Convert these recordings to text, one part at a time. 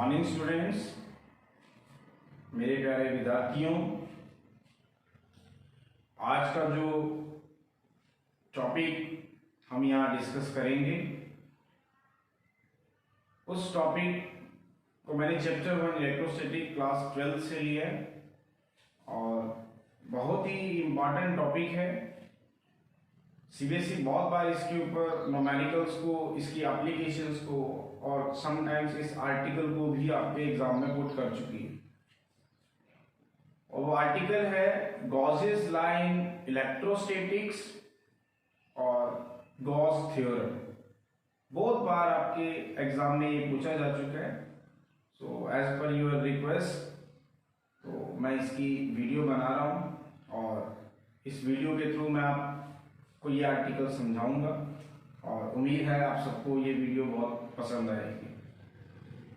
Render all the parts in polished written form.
Morning students, मेरे प्यारे विद्यार्थियों, आज का जो टॉपिक हम यहाँ डिस्कस करेंगे उस टॉपिक को मैंने चैप्टर 1 इलेक्ट्रोस्टैटिक क्लास 12 से लिया है और बहुत ही इम्पॉर्टेंट टॉपिक है। सीबीएसई बहुत बार इसके ऊपर न्यूमेरिकल्स को, इसकी एप्लीकेशंस को और समटाइम्स इस आर्टिकल को भी आपके एग्जाम में पुट कर चुकी है। और वो आर्टिकल है गॉसेस लॉ इन इलेक्ट्रोस्टैटिक्स और गॉस थ्योरम। बहुत बार आपके एग्जाम में ये पूछा जा चुका है। So as per your request तो मैं इसकी वीडियो बना रहा हूँ और इस वीडियो के थ्रू मैं आपको ये आर्टिकल समझाऊंगा और उम्मीद है आप सबको ये वीडियो बहुत पसंद आएगी।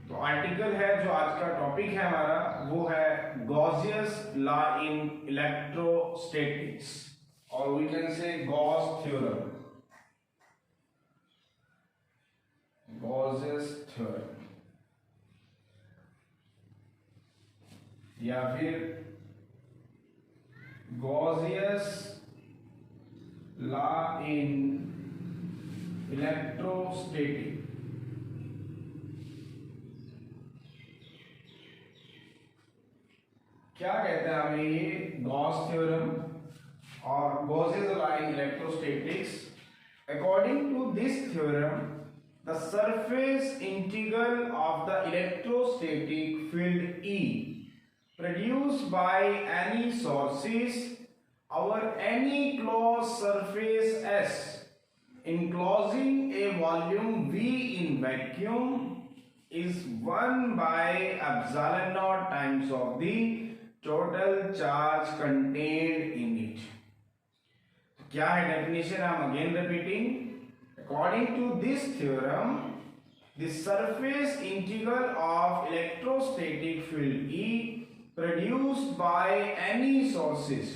तो आर्टिकल है जो आज का टॉपिक है हमारा, वो है गॉसियस लॉ इन इलेक्ट्रोस्टैटिक्स और we can say Gauss theorem, Gauss's theorem या फिर गॉसियस लॉ इन इलेक्ट्रोस्टैटिक। क्या कहते हैं हमें ये गॉस थ्योरम और Gauss's law in electrostatics? According to this theorem the surface integral of the electrostatic field E produced by any sources over any closed surface S enclosing a volume V in vacuum is 1 by epsilon naught times of the total charge contained in it. क्या है definition? I am again repeating. According to this theorem, the surface integral of electrostatic field E produced by any sources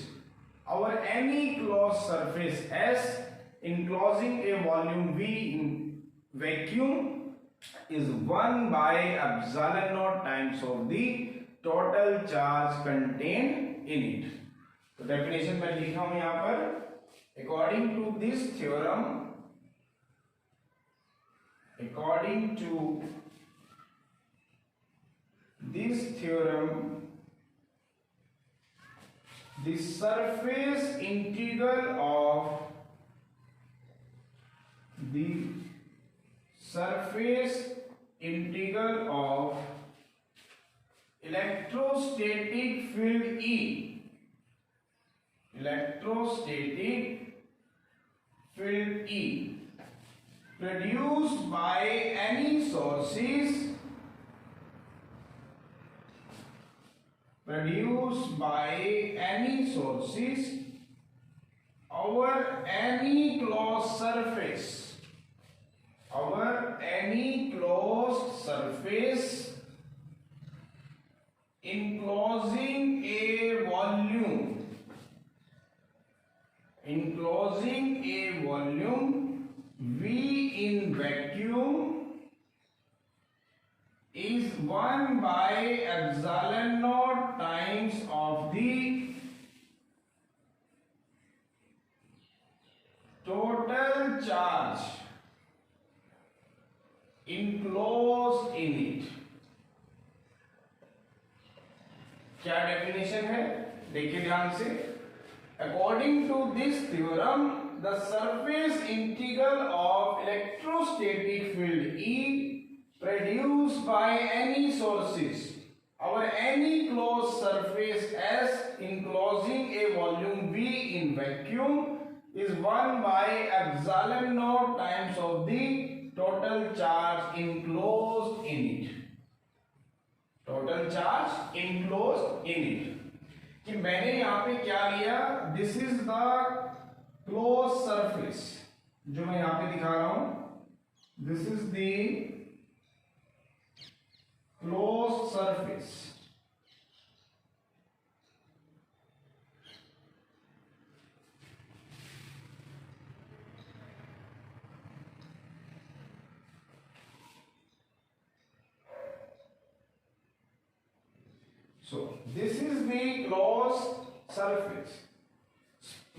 over any closed surface S enclosing a volume V in vacuum is 1 by epsilon naught times of the total charge contained in it. तो definition मैं लिखा हूं यहां पर. According to this theorem, according to this theorem, the surface integral of electrostatic field E, electrostatic field E produced by any sources over any closed surface enclosing a volume V in vacuum is 1 by epsilon naught times of the total charge enclosed in it. क्या definition है? देखिए ध्यान से. According to this theorem, the surface integral of electrostatic field E produced by any sources over any closed surface S enclosing a volume V in vacuum is 1 by epsilon naught times of the total charge enclosed in it. Total charge enclosed in it. कि मैंने यहाँ पे क्या लिया? This is the close surface जो मैं यहाँ पे दिखा रहा हूं. This is the close surface. So this is the close surface.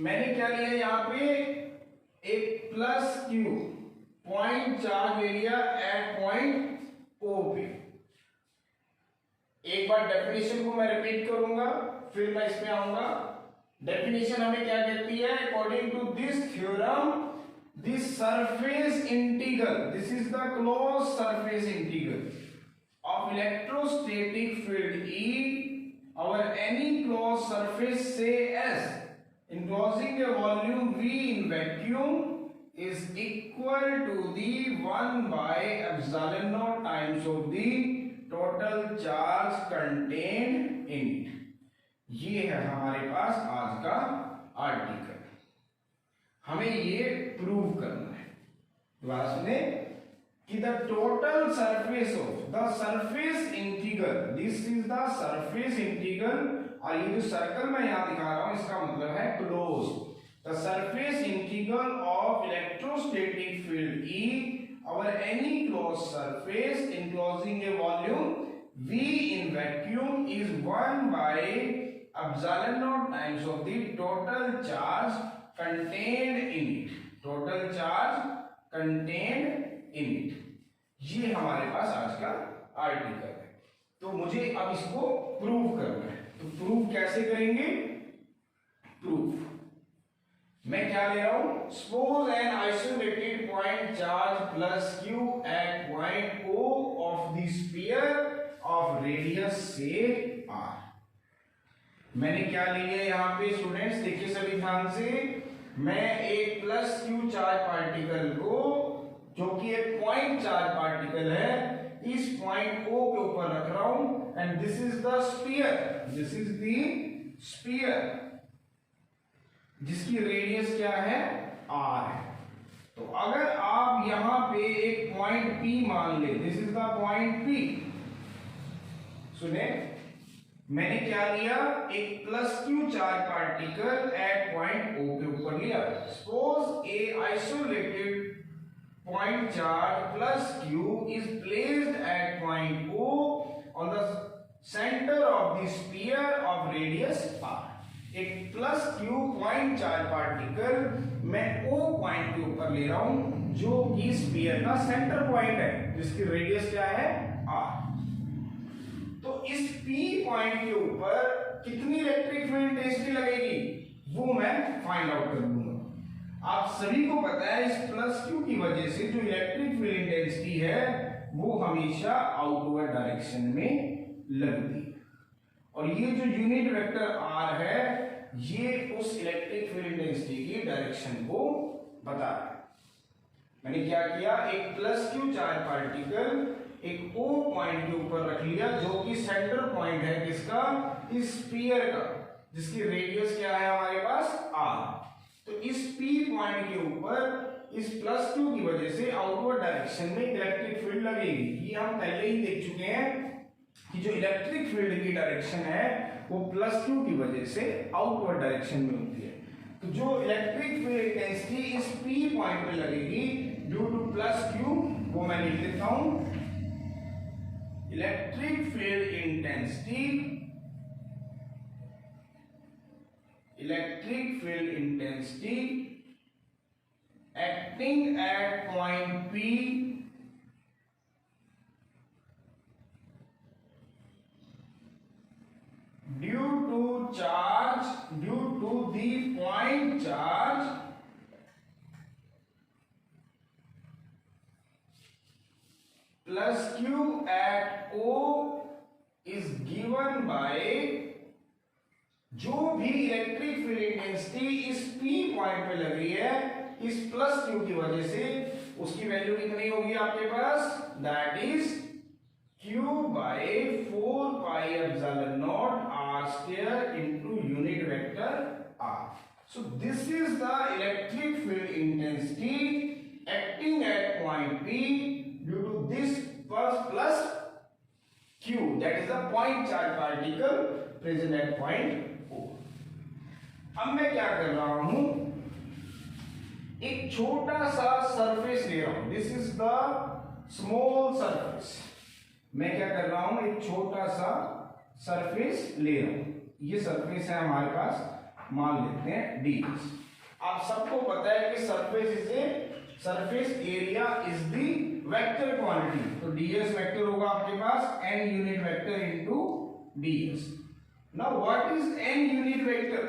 मैंने क्या लिया यहाँ पे, एक प्लस क्यू पॉइंट चार्ज ले लिया एट पॉइंट ओ पे। एक बार डेफिनेशन को मैं रिपीट करूंगा, फिर मैं इसमें आऊंगा। डेफिनेशन हमें क्या कहती है, according to this theorem this surface integral, this is the close surface integral of electrostatic field E over any closed surface say S enclosing a volume V in vacuum is equal to the 1 by epsilon naught times of the total charge contained in it। ये है हमारे पास आज का article. हमें ये prove करना है, दोबारा सुने, कि the total surface of the surface integral, this is the surface integral, और ये जो सर्कल मैं यहाँ दिखा रहा हूं इसका मतलब है close. The surface integral of electrostatic field E over any closed surface enclosing a volume V in vacuum is 1 by epsilon naught times of the total charge contained in it, total charge contained in it। ये हमारे पास आज का article है। तो मुझे अब इसको prove करना है। तो प्रूव कैसे करेंगे, प्रूफ मैं क्या ले रहा हूं, suppose an isolated point charge plus Q at point O of the sphere of radius say R. मैंने क्या लिया है यहाँ पे स्टूडेंट्स, देखिए सभी ध्यान से, मैं एक प्लस क्यू चार्ज पार्टिकल को, जो कि एक पॉइंट चार्ज पार्टिकल है, इस पॉइंट ओ के ऊपर रख रहा हूं and this is the sphere, this is the sphere जिसकी रेडियस क्या है, आर है। तो अगर आप यहां पे एक पॉइंट पी मान ले, this is the point P, सुने मैंने क्या लिया, एक plus Q charge particle at point O के ऊपर लिया। Suppose a isolated point charge plus q is placed at point O on the center of the sphere of radius r। एक plus q point charge particle मैं O point के ऊपर ले रहा हूं, जो कि स्फीयर का सेंटर पॉइंट है, जिसकी रेडियस क्या है, r। तो इस P पॉइंट के ऊपर कितनी इलेक्ट्रिक फील्ड इंटेंसिटी लगेगी, वो मैं फाइंड आउट कर लूंगा। आप सभी को पता है इस प्लस क्यू की वजह से जो इलेक्ट्रिक फील्ड इंटेंसिटी है वो हमेशा आउटवर्ड डायरेक्शन में लगती है, और ये जो यूनिट वेक्टर आर है ये उस इलेक्ट्रिक फील्ड इंटेंसिटी की डायरेक्शन को बता रहा है। मैंने क्या किया, एक प्लस क्यू चार्ज पार्टिकल एक ओ पॉइंट के ऊपर रख लिया, जो कि सेंटर पॉइंट है किसका, इस स्फीयर का, जिसकी रेडियस क्या है हमारे पास, आर। तो इस P पॉइंट के ऊपर इस प्लस क्यू की वजह से आउटवर्ड डायरेक्शन में इलेक्ट्रिक फील्ड लगेगी। ये हम पहले ही देख चुके हैं कि जो इलेक्ट्रिक फील्ड की डायरेक्शन है वो प्लस क्यू की वजह से आउटवर्ड डायरेक्शन में होती है। तो जो इलेक्ट्रिक फील्ड इंटेंसिटी इस P पॉइंट पे लगेगी ड्यू टू प्लस क्यू, वो मैं लिख देता हूं, electric field intensity, electric field intensity acting at point P due to the point charge plus Q at O is given by, जो भी इलेक्ट्रिक फील्ड इंटेंसिटी इस P पॉइंट पे लग रही है इस प्लस Q की वजह से, उसकी वैल्यू कितनी होगी आपके पास, that is Q by 4 pi epsilon naught r square into unit vector r। So this is the electric field intensity acting at point P due to this plus Q, that is the point charge particle present at point O। अब मैं क्या कर रहा हूं, एक छोटा सा surface ले रहा हूं, this is the small surface. मैं क्या कर रहा हूं, एक छोटा सा सरफेस ले रहा हूं, ये सरफेस है हमारे पास, मान लेते हैं ds। आप सबको पता है कि surface area is the vector quantity, तो ds वेक्टर होगा आपके पास n unit vector into ds। Now what is n unit vector?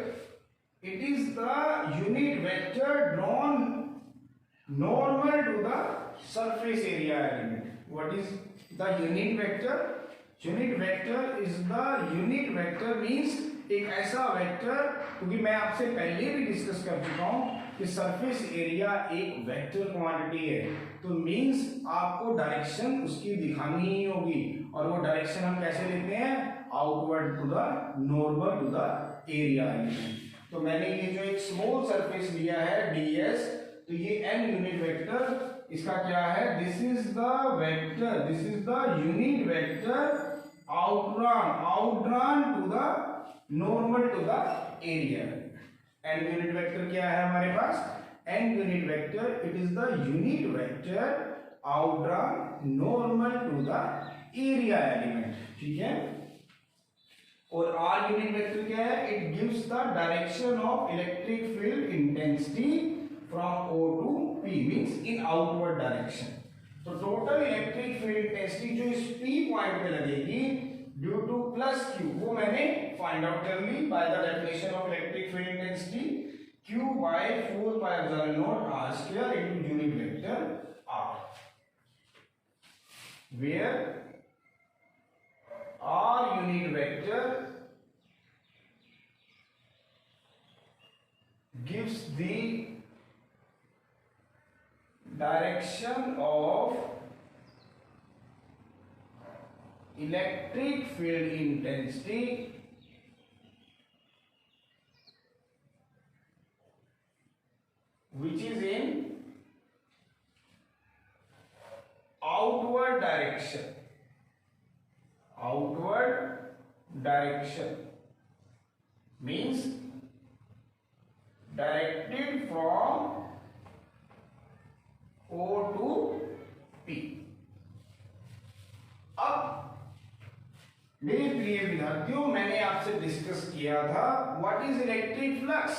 It is the unit vector drawn normal to the surface area element. What is the unit vector? Unit vector is the unit vector means एक ऐसा vector, क्योंकि मैं आपसे पहले भी discuss कर चुका हूं कि सरफेस एरिया एक वेक्टर क्वांटिटी है, तो मींस आपको डायरेक्शन उसकी दिखानी ही होगी, और वो डायरेक्शन हम कैसे लेते हैं? Outward to the normal to the area element. तो मैंने ये जो एक स्मॉल सरफेस लिया है ds, तो ये n यूनिट वेक्टर इसका क्या है? This is the vector, this is the unit vector outward to the normal to the area. n unit vector क्या है हमारे पास? n unit vector it is the unit vector outward normal to the area element, ठीक है। और r unit vector क्या है? It gives the direction of electric field intensity from O to P, means in outward direction. तो total electric field intensity जो इस P point पे लगेगी ड्यू टू प्लस Q, वो मैंने फाइंड आउट कर ली by the definition of electric field intensity, Q by 4 pi epsilon naught r square into unit vector r, where r unit vector gives the direction of electric field intensity which is in outward direction, means directed from O to P। अब मेरे प्रिय विद्यार्थियों, मैंने आपसे discuss किया था what is electric flux.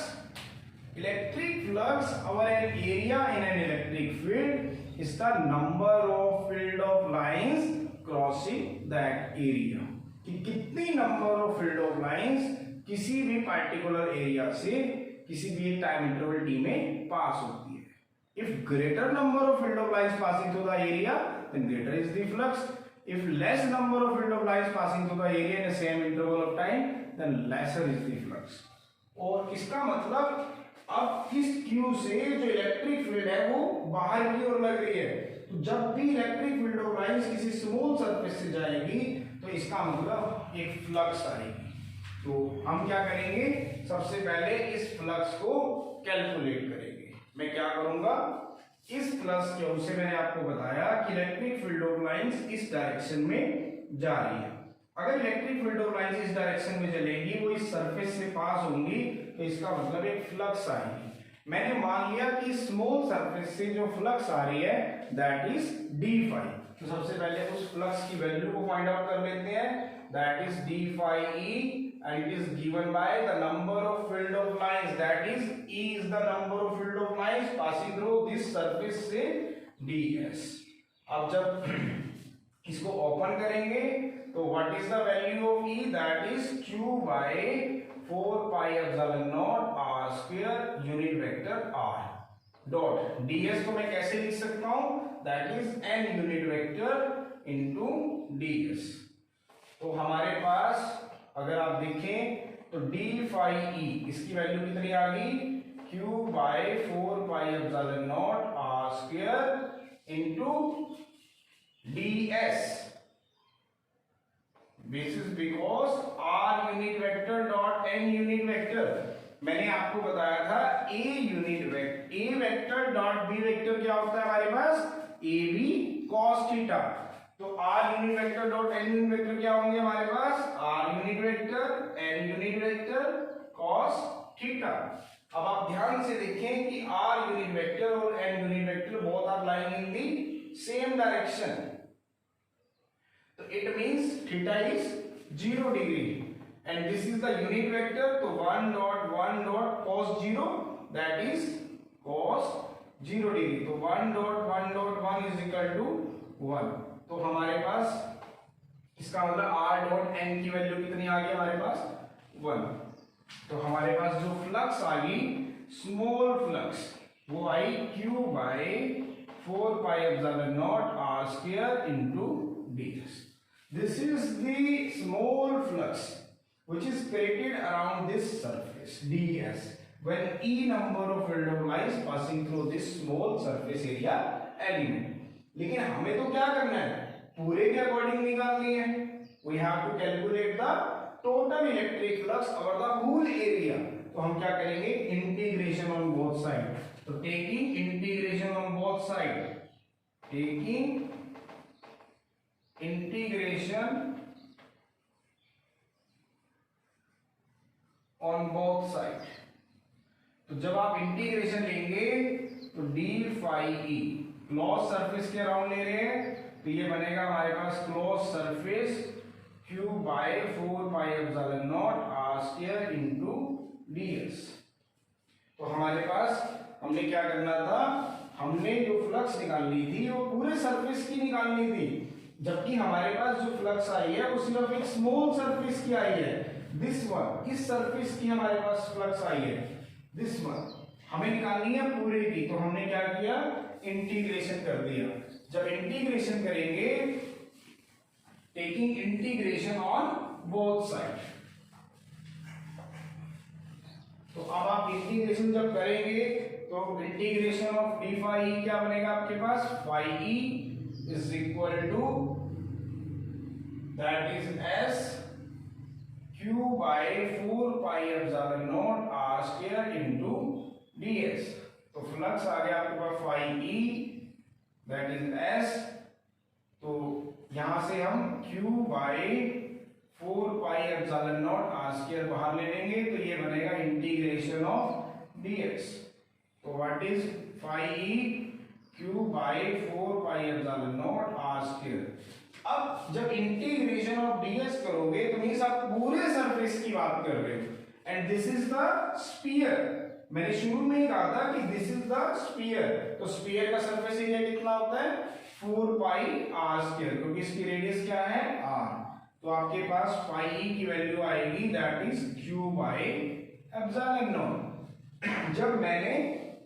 Electric flux और an area in an electric field is the number of field of lines crossing that area, कि कितनी number of field of lines किसी भी पार्टिकुलर एरिया से किसी भी टाइम इंटरवल टी में pass होती है। If greater number of field of lines passing through the area then greater is the flux, if less number of field of lines passing through the area in the same interval of time then lesser is the flux. और इसका मतलब अब इस Q से जो electric field है वो बाहर की ओर लग रही है, तो जब भी इलेक्ट्रिक फील्ड ऑफ लाइंस किसी स्मॉल सरफेस से जाएगी तो इसका मतलब एक फ्लक्स आएगी। तो हम क्या करेंगे? सबसे पहले इस फ्लक्स को कैलकुलेट करेंगे। मैं क्या करूंगा? इस फ्लक्स के से मैंने आपको बताया कि इलेक्ट्रिक फील्ड ऑफ लाइंस इस डायरेक्शन में जा रही है। अगर इलेक्ट्रिक फील्ड ऑफ लाइंस इस डायरेक्शन में चलेगी, वो इस सरफेस से पास होंगी, तो इसका मतलब एक फ्लक्स आएगी। मैंने मान लिया कि स्मॉल सरफेस से जो फ्लक्स आ रही है दैट इज d फाई। तो सबसे पहले उस फ्लक्स की वैल्यू को फाइंड आउट कर लेते हैं, that is d phi e and it is given by the number of field of lines, that is E is the number of field of lines passing through this surface से ds। अब जब इसको open करेंगे तो what is the value of E? That is Q by 4 pi epsilon naught r square unit vector r dot ds को मैं कैसे लिख सकता हूं? That is n unit vector into ds। तो हमारे पास अगर आप देखें तो d फाई e इसकी वैल्यू कितनी आ गई? Q by 4 pi epsilon naught r square into ds। This is because r unit vector dot n unit vector. मैंने आपको बताया था a unit vector, a vector dot b vector क्या होता है हमारे पास? ab cos theta. तो r unit vector dot n unit vector क्या होंगे हमारे पास? r unit vector n unit vector cos theta. अब आप ध्यान से देखें कि r यूनिट वेक्टर और n unit vector both are lying in the same direction, तो it means theta is 0 degree and this is the unit vector, तो 1 dot cos 0 that is cos 0 degree, तो 1 डॉट 1 इज इक्वल टू 1। तो हमारे पास इसका मतलब r dot n की value कितनी आ गई हमारे पास 1। तो हमारे पास जो फ्लक्स आ गई स्मॉल फ्लक्स वो आई q by 4 pi epsilon naught r square into ds। This is the small flux which is created around this surface ds when e number of field of lines passing through this small surface area element। लेकिन हमें तो क्या करना है, पूरे के according निकालनी है। We have to calculate the total electric flux over the whole area। तो हम क्या करेंगे, इंटीग्रेशन ऑन बोथ साइड। तो taking integration on both side, taking integration on both side. तो जब आप इंटीग्रेशन लेंगे तो D phi E close surface के अराउंड ले रहे हैं, तो ये बनेगा हमारे पास close surface Q by 4 pi epsilon naught R square into DS. तो हमारे पास हमने क्या करना था, हमने जो फ्लक्स निकालनी थी वो पूरे सरफेस की निकालनी थी, जबकि हमारे पास जो फ्लक्स आई है वो सिर्फ एक स्मॉल सरफेस की आई है, दिस वन। इस सरफेस की हमारे पास फ्लक्स आई है, दिस वन। हमें निकालनी है पूरे की, तो हमने क्या किया, इंटीग्रेशन कर दिया। जब इंटीग्रेशन करेंगे, taking integration on both side, तो अब आप इंटीग्रेशन जब करेंगे तो integration of D phi E क्या बनेगा आपके पास, phi E is equal to that is S Q by 4 pi epsilon naught R square into DS. तो फ्लक्स आ गया आपके पास phi E that is S, तो यहां से हम Q by 4 pi epsilon naught R square बाहर ले लेंगे, तो ये बनेगा इंटीग्रेशन ऑफ डीएक्स। तो what is phi E Q by 4 pi epsilon naught R square. अब जब इंटीग्रेशन ऑफ डीएस करोगे तो मींस आप पूरे सरफेस की बात कर रहे हो, and this is the sphere. मैंने शुरू में ही कहा था कि दिस इज द स्फीयर, तो स्फीयर का सरफेस एरिया कितना होता है 4 पाई आर स्क्वायर, क्योंकि इसकी रेडियस क्या है r। तो आपके पास फाई ई की वैल्यू आएगी that is Q by epsilon not. जब मैंने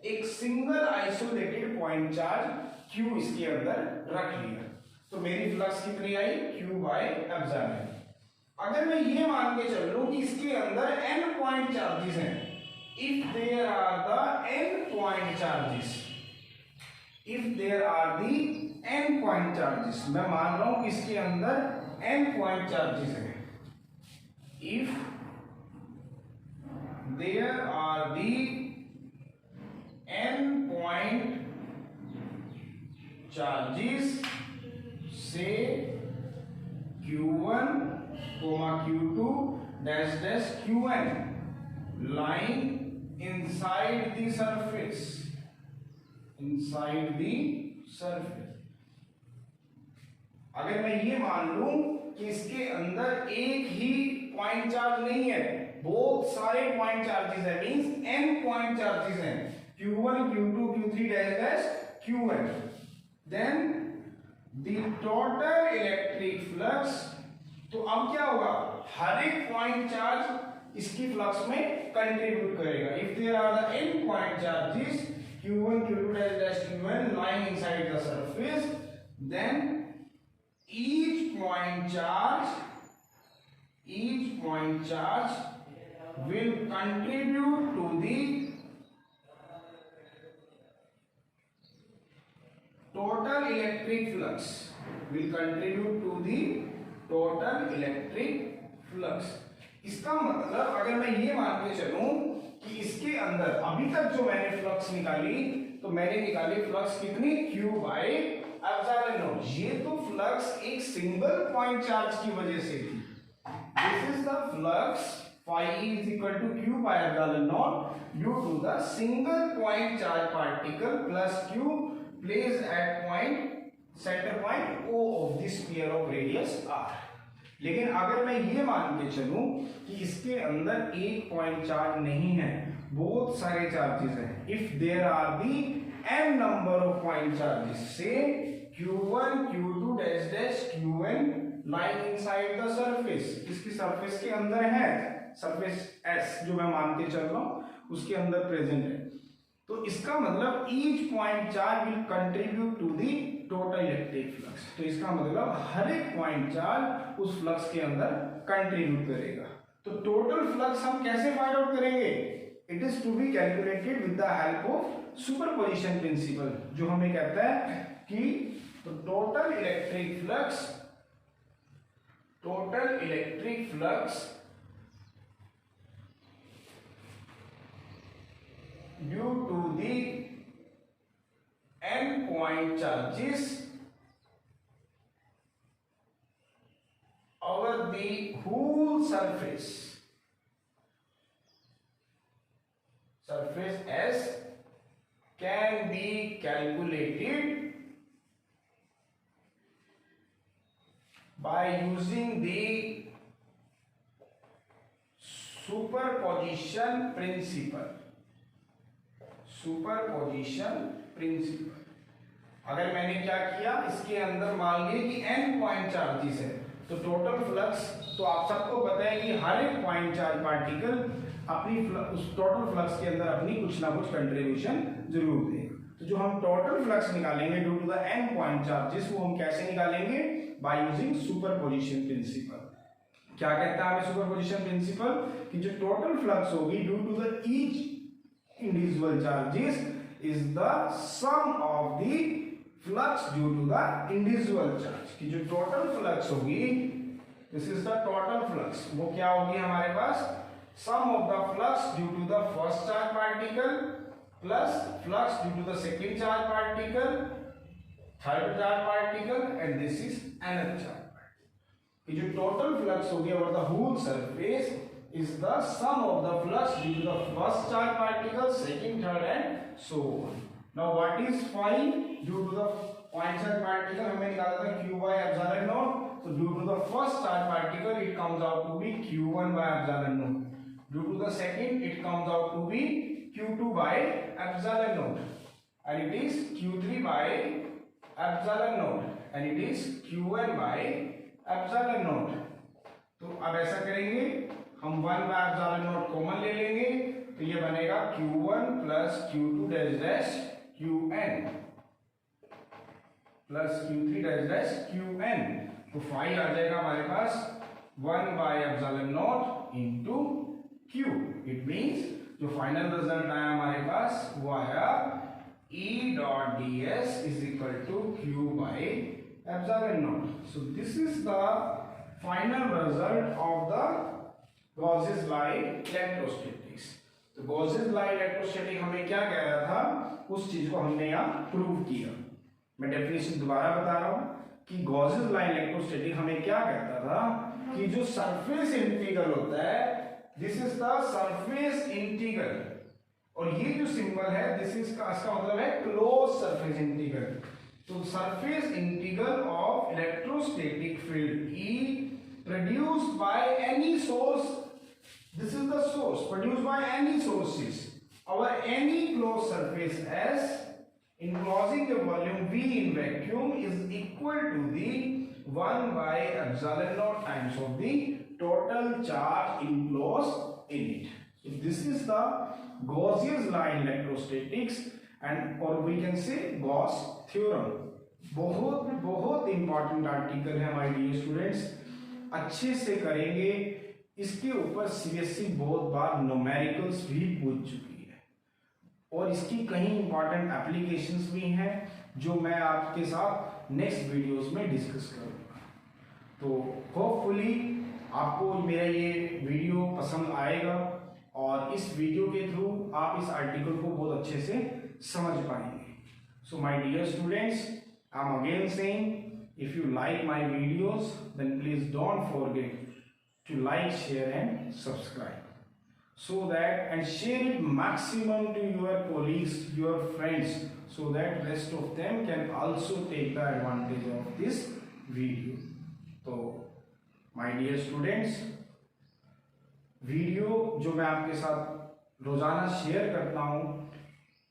एक single isolated point charge q इसके अंदर रख लिया, तो मेरी फ्लक्स कितनी आई q बाय एप्सिलॉन। अगर मैं ये मान के चल लूं कि इसके अंदर n पॉइंट चार्जेस हैं, if there are the n point charges, if there are the n point charges, मैं मान रहा हूं कि इसके अंदर n point charges हैं, if there are the n point charges, say q1, q2 dash dash qn lying inside the surface, inside the surface। अगर मैं ये मान लूं कि इसके अंदर एक ही पॉइंट चार्ज नहीं है, बहुत सारे पॉइंट चार्जेस है, मींस n पॉइंट चार्जेस हैं, q1 q2 q3 dash dash qn, then the total electric flux। तो अब क्या होगा, हर एक पॉइंट चार्ज इसकी फ्लक्स में कंट्रीब्यूट करेगा। If there are the n point charges q1 q2 dash qn lying inside the surface, then each point charge will contribute to the total electric flux, will contribute to the total electric flux। इसका मतलब अगर मैं ये मान के चलूं कि इसके अंदर अभी तक जो मैंने फ्लक्स निकाली, तो मैंने निकाली फ्लक्स कितनी q बाय एप्सिलॉन नॉट। ये तो फ्लक्स एक सिंगल पॉइंट चार्ज की वजह से थी। This is the flux phi e is equal to q by epsilon naught due to the single point charge particle plus q placed at point center point O of the sphere of radius r। लेकिन अगर मैं ये मान के चलूं कि इसके अंदर एक पॉइंट चार्ज नहीं है, बहुत सारे चार्जेस हैं, if there are the n number of point charges, say q1 q2 dash dash qn lying inside the surface, इसकी सरफेस के अंदर है, सरफेस s जो मैं मान के चल रहा हूं उसके अंदर प्रेजेंट है, तो इसका मतलब each point charge will contribute to the total electric flux. तो इसका मतलब हर एक पॉइंट चार्ज उस फ्लक्स के अंदर कंट्रीब्यूट करेगा। तो टोटल फ्लक्स हम कैसे फाइंड आउट करेंगे? It is to be calculated with the help of superposition principle, जो हमें कहता है कि तो total electric flux due to the n point charges over the whole surface S can be calculated by using the superposition principle. अगर मैंने क्या किया, इसके अंदर मान लिए कि n पॉइंट चार्जेस है, तो टोटल फ्लक्स, तो आप सबको पता है कि हर एक पॉइंट चार्ज पार्टिकल अपनी उस टोटल फ्लक्स के अंदर अपनी कुछ ना कुछ कंट्रीब्यूशन जरूर देगा। तो जो हम टोटल फ्लक्स निकालेंगे due to the n point charges, वो हम कैसे निकालेंगे? By using superposition principle. क्या कहता है हमें सुपरपोजिशन प्रिंसिपल? कि जो टोटल फ्लक्स होगी due to the each individual charges is the sum of the flux due to the individual charge। कि जो total flux होगी, this is the total flux, वो क्या होगी हमारे पास? sum of the flux due to the first charge particle plus flux due to the second charge particle, third charge particle, and this is another charge particle। कि जो total flux होगी over the whole surface is the sum of the flux due to the first charge particle, second, third, and so on। Now what is phi due to the point charge particle? हमें निकाला था q by epsilon naught। So due to the first charge particle it comes out to be q1 by epsilon naught। Due to the second it comes out to be q2 by epsilon naught, and it is q3 by epsilon naught, and it is qn by epsilon naught। तो अब ऐसा करेंगे, हम 1 by epsilon not common ले लेंगे, तो ये बनेगा q1 plus q2 dash dash qn plus q3 dash dash qn। तो फाई आ जाएगा हमारे पास 1 by epsilon not into q। It means जो फाइनल रिजल्ट आया हमारे पास वो आया E dot ds is equal to q by epsilon not. So this is the final result of the Gauss's law electrostatics. तो गॉसेस लॉ इलेक्ट्रोस्टैटिक हमें क्या कह रहा था, उस चीज को हमने यहाँ प्रूव किया। मैं डेफिनेशन दोबारा बता रहा हूँ कि गॉसेस लॉ इलेक्ट्रोस्टैटिक हमें क्या कहता था कि जो सरफेस इंटीग्रल होता है, this is the surface integral, और ये जो सिंबल है दिस इज का इसका मतलब है क्लोज सरफेस इंटीग्रल। तो surface integral of electrostatic field E produced by any source, this is the source produced by any sources over any closed surface S enclosing the volume V in vacuum is equal to the 1 by epsilon naught times of the total charge enclosed in it। So this is the Gauss's law in electrostatics, and or we can say Gauss theorem। बहुत बहुत important article है my dear students, अच्छे से करेंगे। इसके ऊपर CBSE बहुत बार numericals भी पूछ चुकी है, और इसकी कई इंपॉर्टेंट एप्लीकेशंस भी हैं जो मैं आपके साथ नेक्स्ट वीडियोस में डिस्कस करूंगा। तो होपफुली आपको मेरा ये वीडियो पसंद आएगा, और इस वीडियो के थ्रू आप इस आर्टिकल को बहुत अच्छे से समझ पाएंगे। So my dear students, I am again saying, if you like my videos then please don't forget to like, share and subscribe, so that and share it maximum to your colleagues, your friends, so that rest of them can also take the advantage of this video। तो my dear students, video जो मैं आपके साथ रोजाना share करता हूं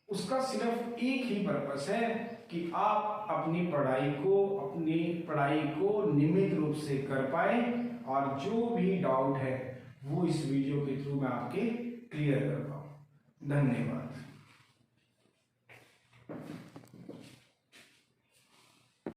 उसका सिर्फ एक ही पर्पस है कि आप अपनी पढ़ाई को नियमित रूप से कर पाए और जो भी डाउट है वो इस वीडियो के थ्रू मैं आपके क्लियर कर पाऊं। धन्यवाद।